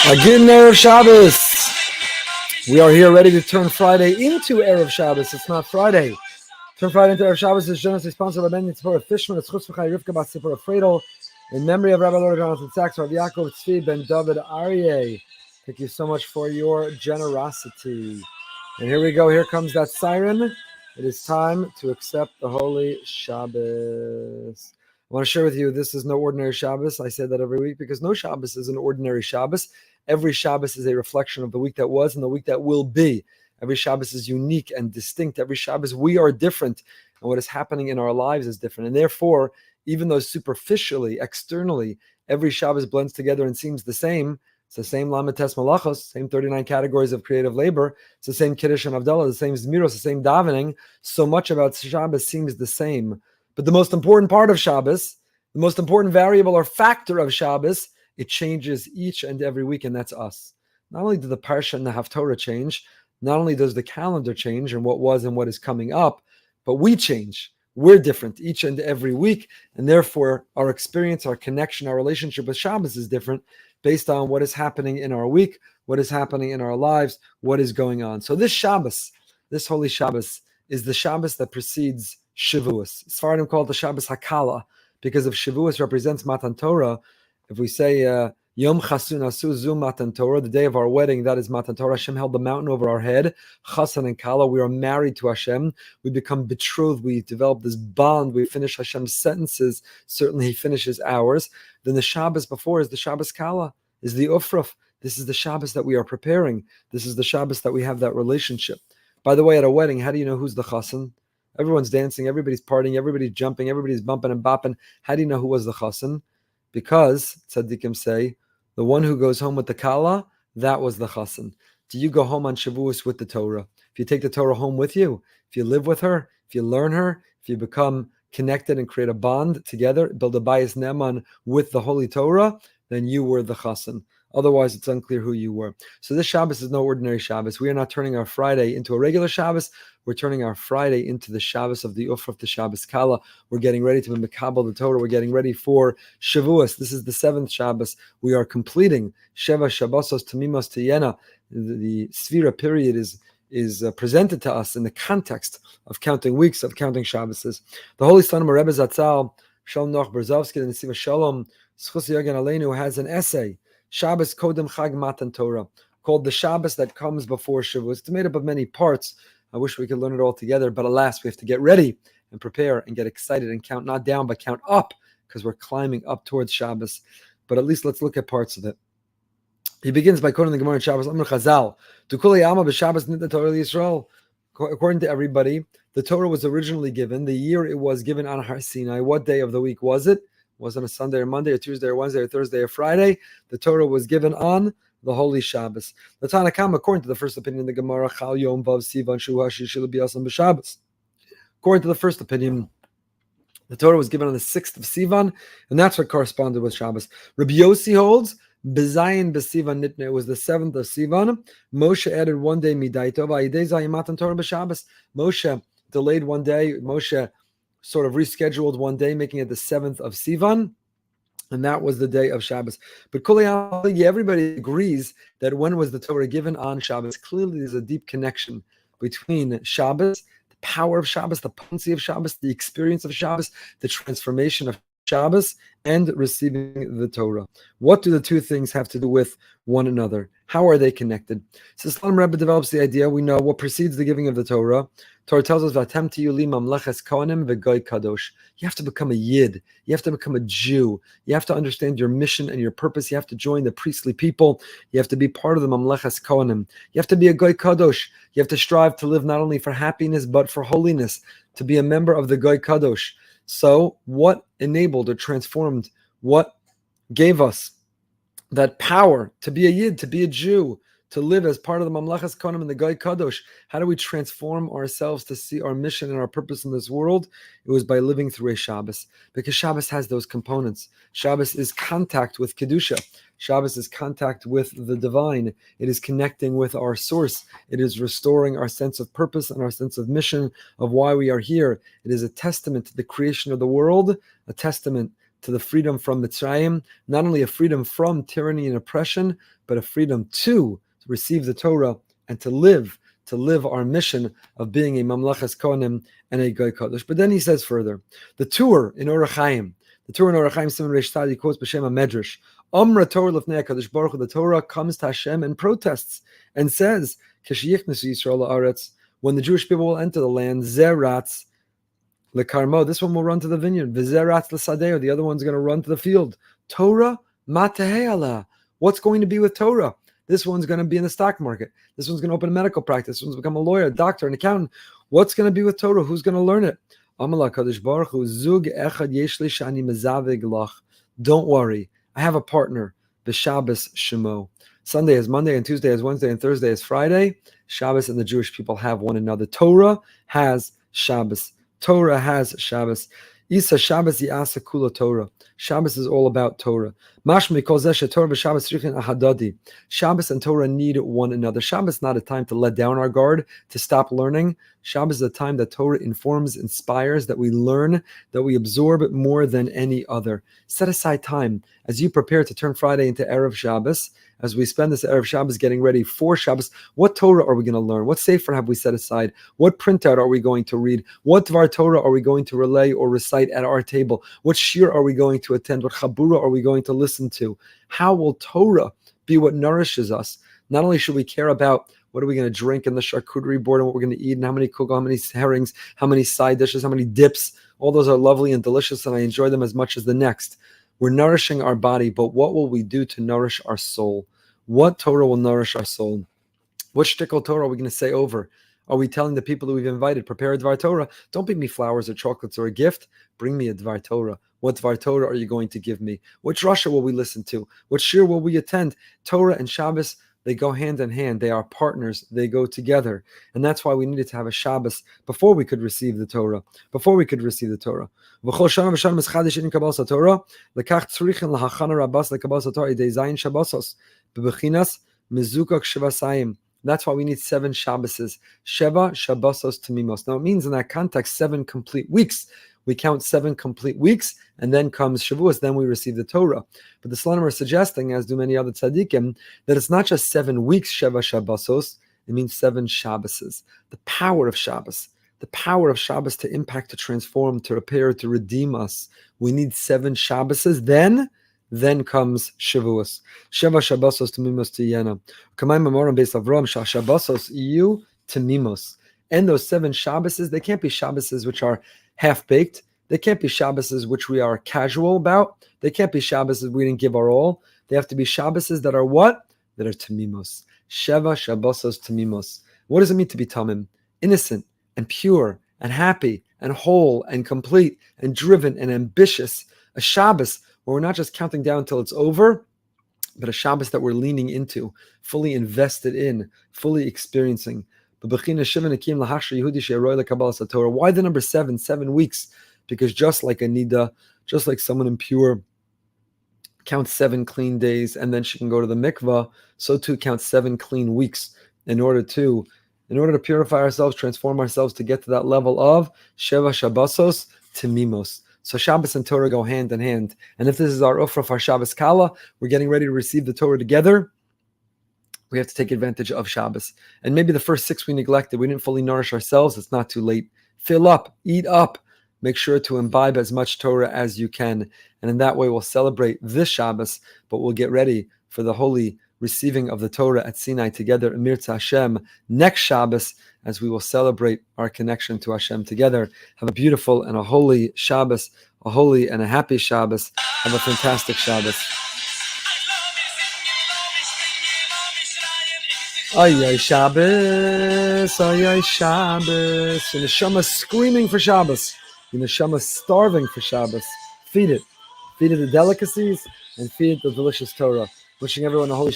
Again, Erev Shabbos. We are here ready to turn Friday into Erev Shabbos. It's not Friday. Turn Friday into Erev Shabbos is generously sponsored by Ben Yitzhak Fishman. It's Chutz V'chai Rivka Bat Sipora Fredo. In memory of Rabbi Lord Jonathan Sachs, Rabbi Yaakov Tzvi Ben David Aryeh. Thank you so much for your generosity. And here we go. Here comes that siren. It is time to accept the Holy Shabbos. I want to share with you, this is no ordinary Shabbos. I say that every week because no Shabbos is an ordinary Shabbos. Every Shabbos is a reflection of the week that was and the week that will be. Every Shabbos is unique and distinct. Every Shabbos we are different, and what is happening in our lives is different. And therefore, even though superficially, externally, every Shabbos blends together and seems the same, it's the same Lamed Tes Malachos, same 39 categories of creative labor, it's the same Kiddush and Havdalah, the same Zmiros, the same davening. So much about Shabbos seems the same. But the most important part of Shabbos, the most important variable or factor of Shabbos, it changes each and every week, and that's us. Not only do the Parsha and the Haftorah change, not only does the calendar change and what was and what is coming up, but we change. We're different each and every week, and therefore our experience, our connection, our relationship with Shabbos is different based on what is happening in our week, what is happening in our lives, what is going on. So this Shabbos, this Holy Shabbos, is the Shabbos that precedes Shavuos. Sfaradim call it the Shabbos Hakala because if Shavuos represents Matan Torah, if we say Yom Chasun Asu Zu Matan Torah, the day of our wedding, that is Matan Torah. Hashem held the mountain over our head. Chasan and Kala, we are married to Hashem. We become betrothed. We develop this bond. We finish Hashem's sentences. Certainly He finishes ours. Then the Shabbos before is the Shabbos Kala, is the Ufraf. This is the Shabbos that we are preparing. This is the Shabbos that we have that relationship. By the way, at a wedding, how do you know who's the Chasan? Everyone's dancing, everybody's partying, everybody's jumping, everybody's bumping and bopping. How do you know who was the Chasan? Because, tzaddikim say, the one who goes home with the Kala, that was the Chasan. Do you go home on Shavuos with the Torah? If you take the Torah home with you, if you live with her, if you learn her, if you become connected and create a bond together, build a bayis neman with the Holy Torah, then you were the Chasan. Otherwise, it's unclear who you were. So this Shabbos is no ordinary Shabbos. We are not turning our Friday into a regular Shabbos. We're turning our Friday into the Shabbos of the Ufraf, the Shabbos Kala. We're getting ready to Mekabel the Torah. We're getting ready for Shavuos. This is the seventh Shabbos. We are completing Sheva Shabbosos Tamimos Tiyena. The Sfira period is presented to us in the context of counting weeks, of counting Shabboses. The Holy Son of Rebbe Zatzal, Shalom Noach Berzovsky, and Nesiva Shalom, Schus Yogan Aleinu, has an essay, Shabbos Kodem Chag Matan Torah, called the Shabbos that comes before Shavuos. It's made up of many parts. I wish we could learn it all together, but alas, we have to get ready and prepare and get excited and count not down, but count up, because we're climbing up towards Shabbos. But at least let's look at parts of it. He begins by quoting the Gemara in Shabbos, Amr Chazal, Tukuli Alma b'Shabbos nitna Torah Yisrael. According to everybody, the Torah was originally given, the year it was given on Har Sinai. What day of the week was it? Wasn't a Sunday or Monday or Tuesday or Wednesday or Thursday or Friday. The Torah was given on the Holy Shabbos. The Tanakam, according to the first opinion in the Gemara, Chal Yom Vav Sivan Shu Hashishil B'Yasam B'Shabbos. According to the first opinion, the Torah was given on the 6th of Sivan, and that's what corresponded with Shabbos. Rabbi Yossi holds, B'Zayin B'Sivan Nitne, it was the 7th of Sivan. Moshe added one day Midaito, V'Yidei Zayin Matan Torah B'Shabbos. Moshe delayed one day. Moshe sort of rescheduled one day, making it the 7th of Sivan, and that was the day of Shabbos. But everybody agrees that when was the Torah given on Shabbos? Clearly there's a deep connection between Shabbos, the power of Shabbos, the potency of Shabbos, the experience of Shabbos, the transformation of Shabbos, and receiving the Torah. What do the two things have to do with one another? How are they connected? So Shalom Rebbe develops the idea. We know what precedes the giving of the Torah. Torah tells us, "Vatem tiyuli mamleches kohanim v'goy kadosh." You have to become a Yid. You have to become a Jew. You have to understand your mission and your purpose. You have to join the priestly people. You have to be part of the mamleches kohanim. You have to be a goy kadosh. You have to strive to live not only for happiness but for holiness. To be a member of the goy kadosh. So, what enabled or transformed? What gave us that power to be a Yid, to be a Jew, to live as part of the Mamlechas Kohanim and the Goy Kadosh? How do we transform ourselves to see our mission and our purpose in this world? It was by living through a Shabbos, because Shabbos has those components. Shabbos is contact with Kedusha. Shabbos is contact with the divine. It is connecting with our source. It is restoring our sense of purpose and our sense of mission, of why we are here. It is a testament to the creation of the world, a testament to the freedom from Mitzrayim, not only a freedom from tyranny and oppression, but a freedom to receive the Torah and to live our mission of being a Mamlachas Kohanim and a Goy Kodesh. But then he says further, the tour in Orach Chaim, Simon Reish Tzadi quotes B'Shem HaMedrash, Amra Torah Lefnei HaKadosh Baruch Hu, the Torah comes to Hashem and protests and says, Keshiyichnesu Yisrael Haaretz, when the Jewish people will enter the land, Zeratz Lekarmo, this one will run to the vineyard, V'Zeratz L'Sadeo, the other one's going to run to the field. Torah Matehei Allah, what's going to be with Torah? This one's going to be in the stock market. This one's going to open a medical practice. This one's become a lawyer, a doctor, an accountant. What's going to be with Torah? Who's going to learn it? Don't worry. I have a partner. B'Shabbos Shemo. Sunday is Monday, and Tuesday is Wednesday, and Thursday is Friday. Shabbos and the Jewish people have one another. Torah has Shabbos. Torah has Shabbos. Isa Shabbos Ya'asa Kula Torah. Shabbos is all about Torah. Mashmi Kol Zeh Torah v'Shabbos Richin Ahadadi. Shabbos and Torah need one another. Shabbos is not a time to let down our guard, to stop learning. Shabbos is a time that Torah informs, inspires, that we learn, that we absorb more than any other. Set aside time as you prepare to turn Friday into Erev Shabbos. As we spend this Erev Shabbos getting ready for Shabbos, what Torah are we going to learn? What Sefer have we set aside? What printout are we going to read? What Dvar Torah are we going to relay or recite at our table? What Shir are we going to attend? What Chabura are we going to listen to? How will Torah be what nourishes us? Not only should we care about what are we going to drink in the charcuterie board and what we're going to eat and how many kugel, how many herrings, how many side dishes, how many dips. All those are lovely and delicious and I enjoy them as much as the next. We're nourishing our body, but what will we do to nourish our soul? What Torah will nourish our soul? What shtickle Torah are we going to say over? Are we telling the people that we've invited, prepare a Dvar Torah? Don't bring me flowers or chocolates or a gift. Bring me a Dvar Torah. What Dvar Torah are you going to give me? Which Rasha will we listen to? What Shir will we attend? Torah and Shabbos, they go hand in hand. They are partners. They go together. And that's why we needed to have a Shabbos before we could receive the Torah. Before we could receive the Torah. That's why we need 7 Shabboses. Sheva Shabbosos Tamimos. Now it means in that context 7 complete weeks. We count 7 complete weeks, and then comes Shavuos, then we receive the Torah. But the Slonim are suggesting, as do many other tzaddikim, that it's not just 7 weeks, Sheva Shabbosos, it means 7 Shabboses. The power of Shabbos to impact, to transform, to repair, to redeem us. We need 7 Shabboses, then comes Shavuos. Sheva Shabbosos Tamimos Tiyena. Kamay Memorim Beis Avram, Shabbosos Iyu Tamimos. And those 7 Shabboses, they can't be Shabboses which are half-baked. They can't be Shabboses which we are casual about. They can't be Shabboses we didn't give our all. They have to be Shabboses that are what? That are Tamimos. Sheva Shabbosos Tamimos. What does it mean to be Tamim? Innocent and pure and happy and whole and complete and driven and ambitious. A Shabbos where we're not just counting down until it's over, but a Shabbos that we're leaning into, fully invested in, fully experiencing. Why the number 7? 7 weeks. Because just like a nida, just like someone impure counts 7 clean days and then she can go to the mikvah, so too count 7 clean weeks in order to purify ourselves, transform ourselves to get to that level of Sheva Shabbosos Tamimos. So Shabbos and Torah go hand in hand. And if this is our Ufra for Shabbos Kala, we're getting ready to receive the Torah together, we have to take advantage of Shabbos. And maybe the first 6 we neglected. We didn't fully nourish ourselves. It's not too late. Fill up, eat up. Make sure to imbibe as much Torah as you can. And in that way, we'll celebrate this Shabbos, but we'll get ready for the holy receiving of the Torah at Sinai together, Emir to Hashem, next Shabbos, as we will celebrate our connection to Hashem together. Have a beautiful and a holy Shabbos, a holy and a happy Shabbos. Have a fantastic Shabbos. Ay Shabbos, ay Shabbos. The neshama screaming for Shabbos. The neshama starving for Shabbos. Feed it. Feed it the delicacies and feed it the delicious Torah. Wishing everyone a holy